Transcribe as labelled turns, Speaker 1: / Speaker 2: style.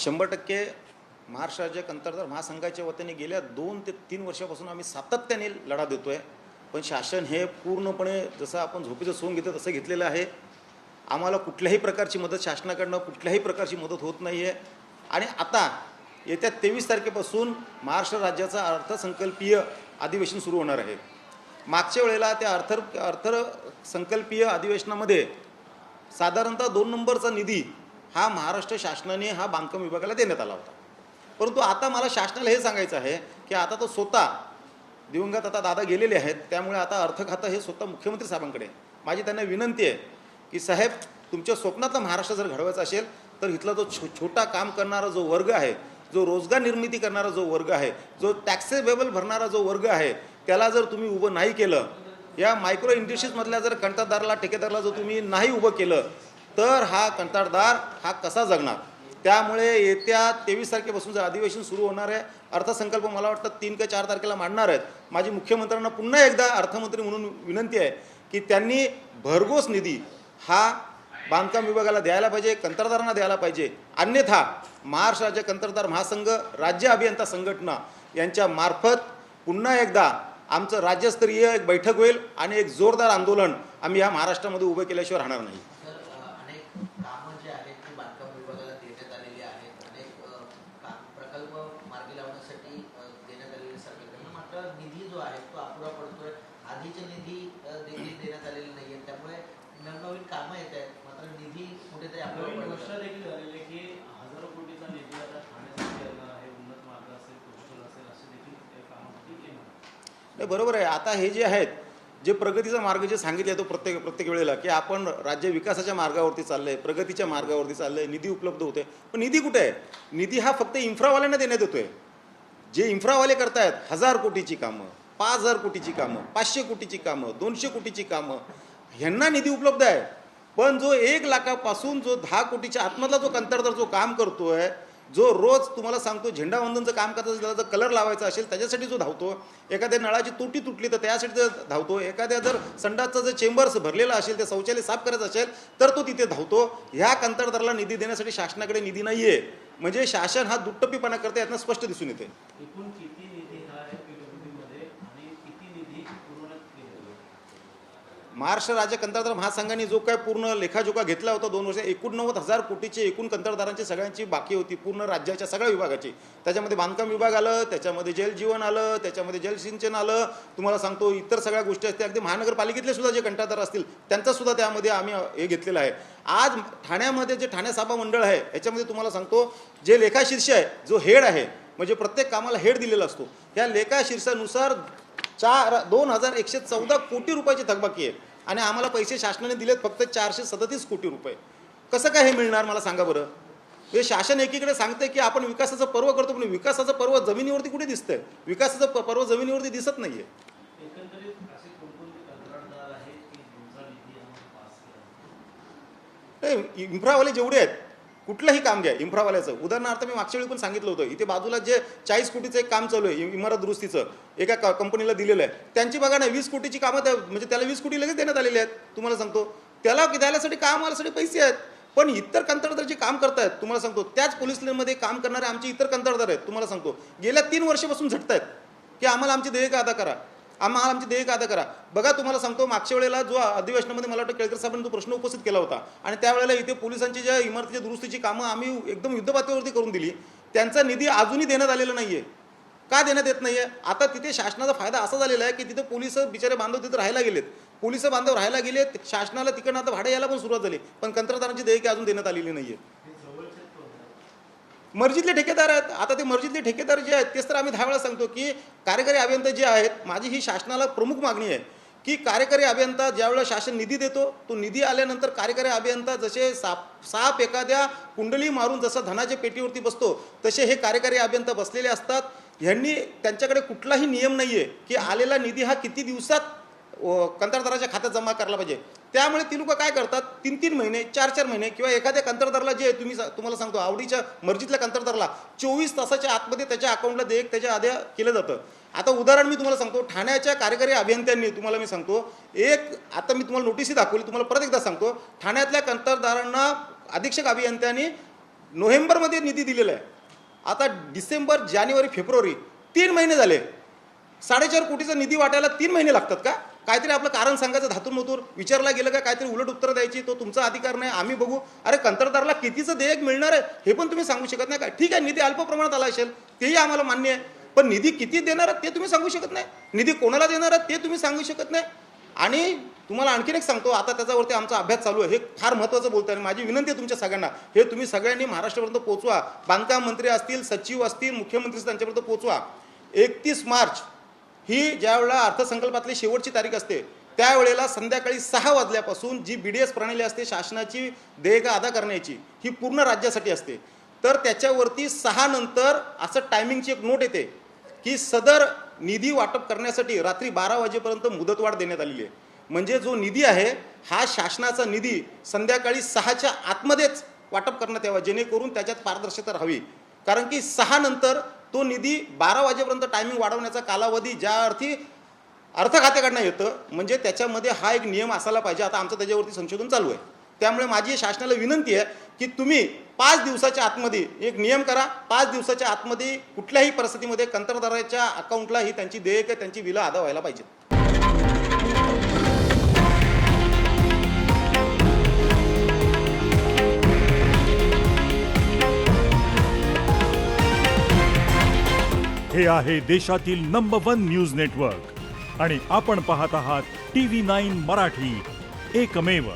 Speaker 1: 100% महाराष्ट्र राज्य कंत्राटदार महासंघाच्या वतीने गेल्या 2 ते 3 वर्षापासून आम्ही सातत्याने लढा देतोय, पण शासन हे पूर्णपणे जसं आपण झोपेचं सोंग घेतो तसं घेतलेलं आहे. आम्हाला कुठल्याही प्रकारची मदत शासनाकडनं कुठल्याही प्रकारची मदत होत नाही आहे. आणि आता येत्या 23 तारखेपासून महाराष्ट्र राज्याचा अर्थसंकल्पीय अधिवेशन सुरू होणार आहे. मागच्या वेळेला त्या अर्थसंकल्पीय अधिवेशनामध्ये साधारणतः 2 नंबरचा निधी हा महाराष्ट्र शासनाने हा बांधकाम विभागाला देण्यात आला होता. परंतु आता मला शासनाला हे सांगायचं आहे की आता तो स्वतः दिवंगत आता दादा गेलेले आहेत, त्यामुळे आता अर्थ खातं हे स्वतः मुख्यमंत्री साहेबांकडे. माझी त्यांना विनंती आहे की साहेब, तुमच्या स्वप्नातला महाराष्ट्र जर घडवायचा असेल तर इथला जो छोटा काम करणारा जो वर्ग आहे, जो रोजगार निर्मिती करणारा जो वर्ग आहे, जो टॅक्सेबल भरणारा जो वर्ग आहे, त्याला जर तुम्ही उभं नाही केलं, या मायक्रो इंडस्ट्रीजमधल्या जर कंत्राटदाराला ठेकेदाराला जर तुम्ही नाही उभं केलं तर हा कंत्राटदार हा कसा जगणार. त्यामुळे येत्या 23 तारखेपासून जर अधिवेशन सुरू होणार आहे, अर्थसंकल्प मला वाटतं 3 ते 4 तारखेला मांडणार आहेत. माझी मुख्यमंत्र्यांना पुन्हा एकदा अर्थमंत्री म्हणून विनंती आहे की त्यांनी भरघोस निधी हा बांधकाम विभागाला द्यायला पाहिजे, कंत्राटदारांना द्यायला पाहिजे. अन्यथा महाराष्ट्र राज्य कंत्राटदार महासंघ, राज्य अभियंता संघटना यांच्या मार्फत पुन्हा एकदा आमचं राज्यस्तरीय एक बैठक होईल आणि एक जोरदार आंदोलन आम्ही या महाराष्ट्रामध्ये उभे केल्याशिवाय राहणार नाही.
Speaker 2: निधी जो आहे तो अपुरा पडतोय. आधीचे निधी देखील देण्यात आलेले नाहीये, त्यामुळे नवनवीन कामं येत आहेत, मात्र निधी कुठेतरी अपुरा पडतो.
Speaker 3: देखील झालेले की हजारो कोटीचा निधी आता ठाण्यासाठी येणार आहे, उन्नत मार्ग असेल, कौशल असेल, असे देखील कामासाठी येणार.
Speaker 1: बरोबर आहे. आता हे जे आहेत, जे प्रगतीचा मार्ग जे सांगितले तो प्रत्येक वेळेला की आपण राज्य विकासाच्या मार्गावरती चाललंय, प्रगतीच्या मार्गावरती चाललंय, निधी उपलब्ध होते, पण निधी कुठे आहे? निधी हा फक्त इन्फ्रावाल्यांना देण्यात येतोय. जे इन्फ्रावाले करतायत 1000 कोटीची कामं, 5000 कोटीची कामं, 500 कोटीची कामं, 200 कोटीची कामं, ह्यांना निधी उपलब्ध आहे. पण जो 1 लाखापासून जो 10 कोटीच्या आतमधला जो कंत्राटदार जो काम करतोय, जो रोज तुम्हाला सांगतो झेंडावंदनचं काम करता असेल, त्याला जर कलर लावायचा असेल त्याच्यासाठी जो धावतो, एखाद्या नळाची तुटी तुटली तर त्यासाठी धावतो, एखाद्या जर संडासचं जर चेंबर्स भरलेलं असेल, ते शौचालय साफ करायचं असेल तर तो तिथे धावतो. ह्या कंत्राटदाराला निधी देण्यासाठी शासनाकडे निधी नाही आहे. म्हणजे शासन हा दुट्टप्पीपणा करते, यातनं स्पष्ट दिसून येते.
Speaker 3: एकूण किती निधी हा आहे पीडब्ल्यूडीमध्ये आणि किती निधी पुरवण्यात केलेला?
Speaker 1: महाराष्ट्र राज्य कंत्राटदार महासंघाने जो काय पूर्ण लेखाजोखा घेतला होता 2 वर्ष, 89,000 कोटीचे एकूण कंत्राटदारांची सगळ्यांची बाकी होती, पूर्ण राज्याच्या सगळ्या विभागाची. त्याच्यामध्ये बांधकाम विभाग आलं, त्याच्यामध्ये जलजीवन आलं, त्याच्यामध्ये जलसिंचन आलं, तुम्हाला सांगतो इतर सगळ्या गोष्टी असतील. अगदी महानगरपालिकेतले सुद्धा जे कंत्राटदार असतील त्यांचा सुद्धा त्यामध्ये आम्ही हे घेतलेलं आहे. आज ठाण्यामध्ये जे ठाणे सभा मंडळ आहे याच्यामध्ये तुम्हाला सांगतो, जे लेखाशीर्ष आहे, जो हेड आहे, म्हणजे प्रत्येक कामाला हेड दिलेला असतो, या लेखाशीर्षानुसार 2114 कोटी रुपयाची थकबाकी आहे आणि आम्हाला पैसे शासनाने दिलेत फक्त 437 कोटी रुपये. कसं काय हे मिळणार मला सांगा बरं. हे शासन एकीकडे सांगते की आपण विकासाचं पर्व करतो, पण विकासाचं पर्व जमिनीवरती कुठे दिसतंय? विकासाचं पर्व जमिनीवरती दिसत नाहीये.
Speaker 3: एकंदरीत असे कोणकोणते कंत्राटदार आहेत की तुमचा निधी पास केला?
Speaker 1: इन्फ्रावाले जेवढे आहेत, कुठलंही काम घ्या इन्फ्रावाल्याचं. उदाहरणार्थ मी मागच्या वेळी पण सांगितलं होतं, इथे बाजूला जे 40 कोटीचं एक काम चालू आहे इमारत दुरुस्तीचं, एका कंपनीला दिलेलं आहे. त्यांची बघा ना 20 कोटीची कामं, म्हणजे त्याला 20 कोटी लगेच देण्यात आलेले आहेत. तुम्हाला सांगतो त्याला द्यायसाठी कामासाठी पैसे आहेत. पण इतर कंत्राटदार जे काम करतायत, तुम्हाला सांगतो त्याच पोलीस लाईनमध्ये काम करणारे आमचे इतर कंत्राटदार आहेत, तुम्हाला सांगतो गेल्या 3 वर्षापासून झटतायत की आम्हाला आमची देयक अदा करा, आम्हाला आमची देयक अदा करा. बघा तुम्हाला सांगतो, मागच्या वेळेला जो अधिवेशनामध्ये मला वाटतं केळकर साहेबांनी तो प्रश्न उपस्थित केला होता आणि त्यावेळेला इथे पोलिसांची ज्या इमारतीच्या दुरुस्तीची कामं आम्ही एकदम युद्धपातळीवरती करून दिली, त्यांचा निधी अजूनही देण्यात आलेला नाही आहे. का देण्यात येत नाही आहे? आता तिथे शासनाचा फायदा असा झालेला आहे की तिथे पोलिस बिचारे बांधव तिथे राहायला गेलेत, पोलिस बांधव राहायला गेलेत, शासनाला तिकडनं आता भाडं यायला पण सुरुवात झाली, पण कंत्राटदारांची देयके अजून देण्यात आलेली नाही आहे. मर्जीतले ठेकेदार आहेत. आता ते मर्जीतले ठेकेदार जे आहेत तेच तर आम्ही 10 वेळा सांगतो की कार्यकारी अभियंता जे आहेत, माझी ही शासनाला प्रमुख मागणी आहे की कार्यकारी अभियंता ज्यावेळेला शासन निधी देतो, तो निधी आल्यानंतर कार्यकारी अभियंता जसे साप एखाद्या कुंडली मारून जसं धनाच्या पेटीवरती बसतो तसे हे कार्यकारी अभियंता बसलेले असतात. ह्यांनी त्यांच्याकडे कुठलाही नियम नाही आहे की आलेला निधी हा किती दिवसात कंत्राटदाराच्या खात्यात जमा करायला पाहिजे. त्यामुळे ती लोक काय करतात, 3-3 महिने 4-4 महिने किंवा एखाद्या कंत्राटदाराला जे तुम्हाला सांगतो आवडीच्या मर्जीतल्या कंत्राटदाराला 24 तासाच्या आतमध्ये त्याच्या अकाउंटला देयक त्याच्या आधी केलं जातं. आता उदाहरण मी तुम्हाला सांगतो, ठाण्याच्या कार्यकारी अभियंत्यांनी तुम्हाला मी सांगतो आता मी तुम्हाला नोटीसही दाखवली, तुम्हाला परत एकदा सांगतो, ठाण्यातल्या कंत्राटदारांना अधीक्षक अभियंत्यांनी नोव्हेंबरमध्ये निधी दिलेला आहे. आता डिसेंबर, जानेवारी, फेब्रुवारी 3 महिने झाले. 4.5 कोटीचा निधी वाटायला 3 महिने लागतात का? काहीतरी आपलं कारण सांगायचं, धातूर मधूर विचारला गेलं का काहीतरी उलट उत्तर द्यायची, तो तुमचा अधिकार नाही, आम्ही बघू. अरे कंत्राटदाराला कितीचं देयक मिळणार आहे हे पण तुम्ही सांगू शकत नाही का? ठीक आहे, निधी अल्प प्रमाणात आला असेल तेही आम्हाला मान्य आहे, पण निधी किती देणार आहेत ते तुम्ही सांगू शकत नाही. निधी कोणाला देणार आहेत ते तुम्ही सांगू शकत नाही. आणि तुम्हाला आणखीन एक सांगतो, आता त्याच्यावरती आमचा अभ्यास चालू आहे. हे फार महत्त्वाचं बोलतो आणि माझी विनंती आहे तुमच्या सगळ्यांना, हे तुम्ही सगळ्यांनी महाराष्ट्रापर्यंत पोहोचवा. बांधकाम मंत्री असतील, सचिव असतील, मुख्यमंत्री त्यांच्यापर्यंत पोहोचवा. 31 मार्च ही ज्यावेळेला अर्थसंकल्पातली शेवटची तारीख असते त्यावेळेला संध्याकाळी 6 वाजल्यापासून जी BDS प्रणाली असते शासनाची देयक अदा करण्याची, ही पूर्ण राज्यासाठी असते. तर त्याच्यावरती 6 नंतर असं टायमिंगची एक नोट येते की सदर निधी वाटप करण्यासाठी रात्री 12 वाजेपर्यंत मुदतवाढ देण्यात आलेली आहे. म्हणजे जो निधी आहे हा शासनाचा निधी संध्याकाळी 6च्या आतमध्येच वाटप करण्यात यावा, जेणेकरून त्याच्यात पारदर्शकता राहावी. कारण की 6 नंतर तो निधी 12 वाजेपर्यंत टायमिंग वाढवण्याचा कालावधी ज्या अर्थी अर्थ खात्याकडनं येतं, म्हणजे त्याच्यामध्ये हा एक नियम असायला पाहिजे. आता आमचं त्याच्यावरती संशोधन चालू आहे. त्यामुळे माझी शासनाला विनंती आहे की तुम्ही 5 दिवसाच्या आतमध्ये एक नियम करा. 5 दिवसाच्या आतमध्ये कुठल्याही परिस्थितीमध्ये कंत्राटदाराच्या अकाउंटला ही त्यांची देयक, त्यांची बिलं अदा व्हायला पाहिजेत.
Speaker 4: हे आहे देशातील नंबर 1 न्यूज नेटवर्क आणि आपण पाहत आहात TV9 मराठी, एकमेव.